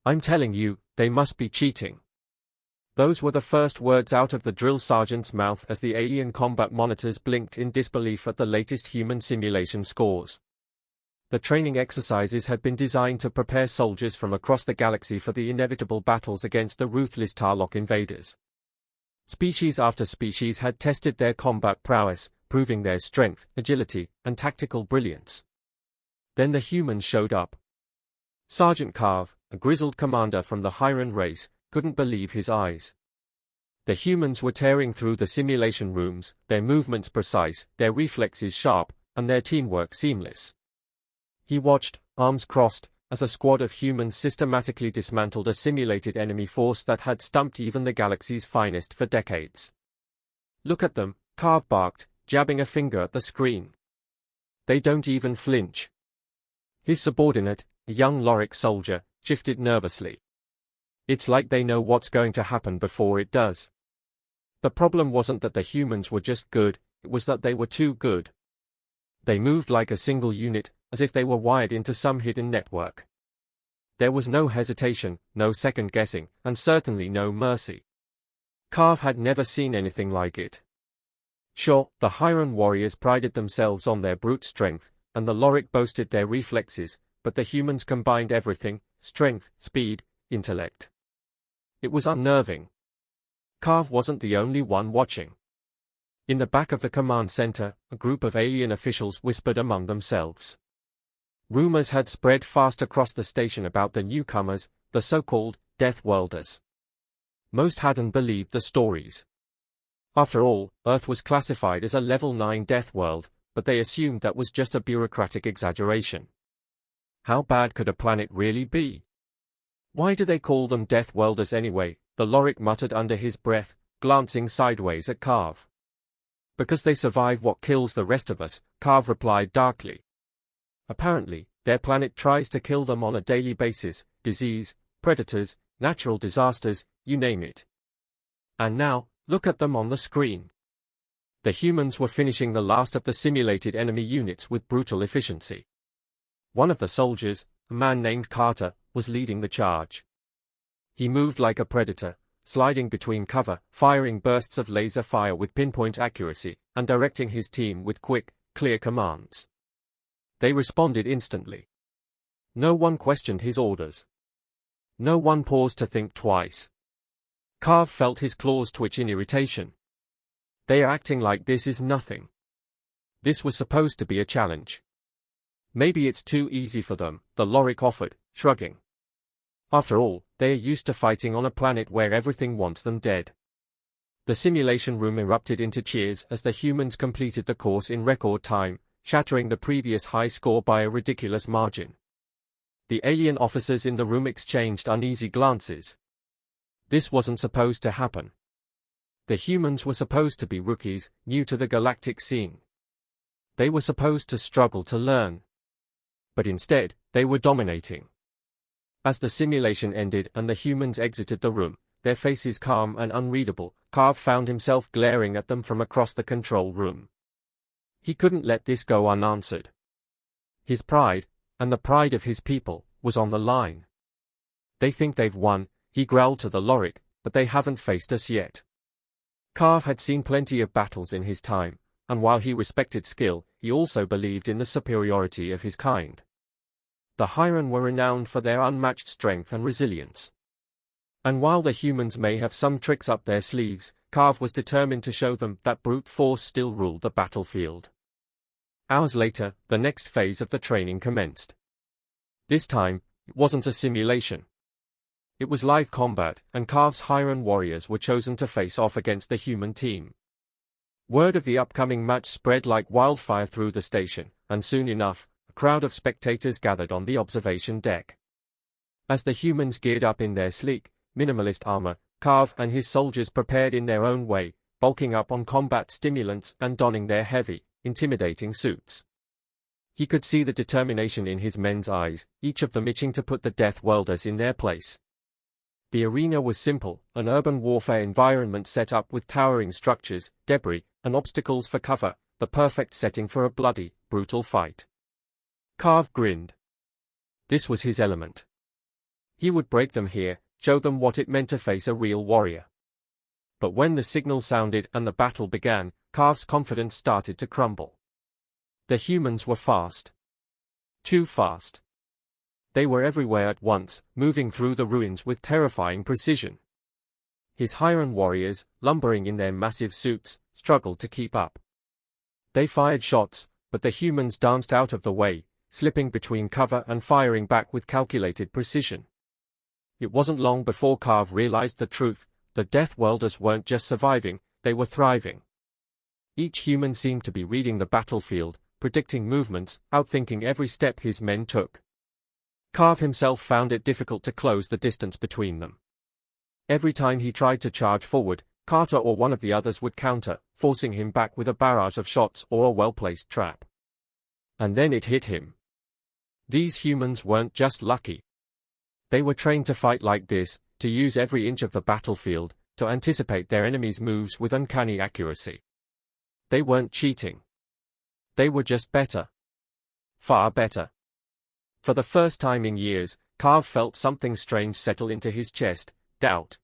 I'm telling you, they must be cheating. Those were the first words out of the drill sergeant's mouth as the alien combat monitors blinked in disbelief at the latest human simulation scores. The training exercises had been designed to prepare soldiers from across the galaxy for the inevitable battles against the ruthless Tarlok invaders. Species after species had tested their combat prowess, proving their strength, agility, and tactical brilliance. Then the humans showed up. Sergeant Carve, a grizzled commander from the Hyran race, couldn't believe his eyes. The humans were tearing through the simulation rooms, their movements precise, their reflexes sharp, and their teamwork seamless. He watched, arms crossed, as a squad of humans systematically dismantled a simulated enemy force that had stumped even the galaxy's finest for decades. "Look at them," Carve barked, jabbing a finger at the screen. "They don't even flinch." His subordinate, a young Lorik soldier, shifted nervously. "It's like they know what's going to happen before it does." The problem wasn't that the humans were just good, it was that they were too good. They moved like a single unit, as if they were wired into some hidden network. There was no hesitation, no second guessing, and certainly no mercy. Carve had never seen anything like it. Sure, the Hyran warriors prided themselves on their brute strength, and the Lorik boasted their reflexes, but the humans combined everything: strength, speed, intellect. It was unnerving. Carve wasn't the only one watching. In the back of the command center, a group of alien officials whispered among themselves. Rumors had spread fast across the station about the newcomers, the so-called Deathworlders. Most hadn't believed the stories. After all, Earth was classified as a Level 9 death world, but they assumed that was just a bureaucratic exaggeration. How bad could a planet really be? "Why do they call them Deathworlders anyway?" the Lorik muttered under his breath, glancing sideways at Carve. "Because they survive what kills the rest of us," Carve replied darkly. "Apparently, their planet tries to kill them on a daily basis: disease, predators, natural disasters, you name it. And now, look at them on the screen." The humans were finishing the last of the simulated enemy units with brutal efficiency. One of the soldiers, a man named Carter, was leading the charge. He moved like a predator, sliding between cover, firing bursts of laser fire with pinpoint accuracy, and directing his team with quick, clear commands. They responded instantly. No one questioned his orders. No one paused to think twice. Carve felt his claws twitch in irritation. They are acting like this is nothing. This was supposed to be a challenge. "Maybe it's too easy for them," the Lorik offered, shrugging. "After all, they are used to fighting on a planet where everything wants them dead." The simulation room erupted into cheers as the humans completed the course in record time, shattering the previous high score by a ridiculous margin. The alien officers in the room exchanged uneasy glances. This wasn't supposed to happen. The humans were supposed to be rookies, new to the galactic scene. They were supposed to struggle to learn. But instead, they were dominating. As the simulation ended and the humans exited the room, their faces calm and unreadable, Carve found himself glaring at them from across the control room. He couldn't let this go unanswered. His pride, and the pride of his people, was on the line. "They think they've won," he growled to the Lorik, "but they haven't faced us yet." Carve had seen plenty of battles in his time, and while he respected skill, he also believed in the superiority of his kind. The Hyran were renowned for their unmatched strength and resilience. And while the humans may have some tricks up their sleeves, Carve was determined to show them that brute force still ruled the battlefield. Hours later, the next phase of the training commenced. This time, it wasn't a simulation. It was live combat, and Carve's Hyran warriors were chosen to face off against the human team. Word of the upcoming match spread like wildfire through the station, and soon enough, a crowd of spectators gathered on the observation deck. As the humans geared up in their sleek, minimalist armor, Carve and his soldiers prepared in their own way, bulking up on combat stimulants and donning their heavy, intimidating suits. He could see the determination in his men's eyes, each of them itching to put the Deathworlders in their place. The arena was simple, an urban warfare environment set up with towering structures, debris, and obstacles for cover, the perfect setting for a bloody, brutal fight. Carve grinned. This was his element. He would break them here, show them what it meant to face a real warrior. But when the signal sounded and the battle began, Carv's confidence started to crumble. The humans were fast. Too fast. They were everywhere at once, moving through the ruins with terrifying precision. His Hiran warriors, lumbering in their massive suits, struggled to keep up. They fired shots, but the humans danced out of the way, slipping between cover and firing back with calculated precision. It wasn't long before Carv realized the truth: the Deathworlders weren't just surviving, they were thriving. Each human seemed to be reading the battlefield, predicting movements, outthinking every step his men took. Carv himself found it difficult to close the distance between them. Every time he tried to charge forward, Carter or one of the others would counter, forcing him back with a barrage of shots or a well-placed trap. And then it hit him. These humans weren't just lucky. They were trained to fight like this, to use every inch of the battlefield, to anticipate their enemies' moves with uncanny accuracy. They weren't cheating. They were just better. Far better. For the first time in years, Carv felt something strange settle into his chest: doubt.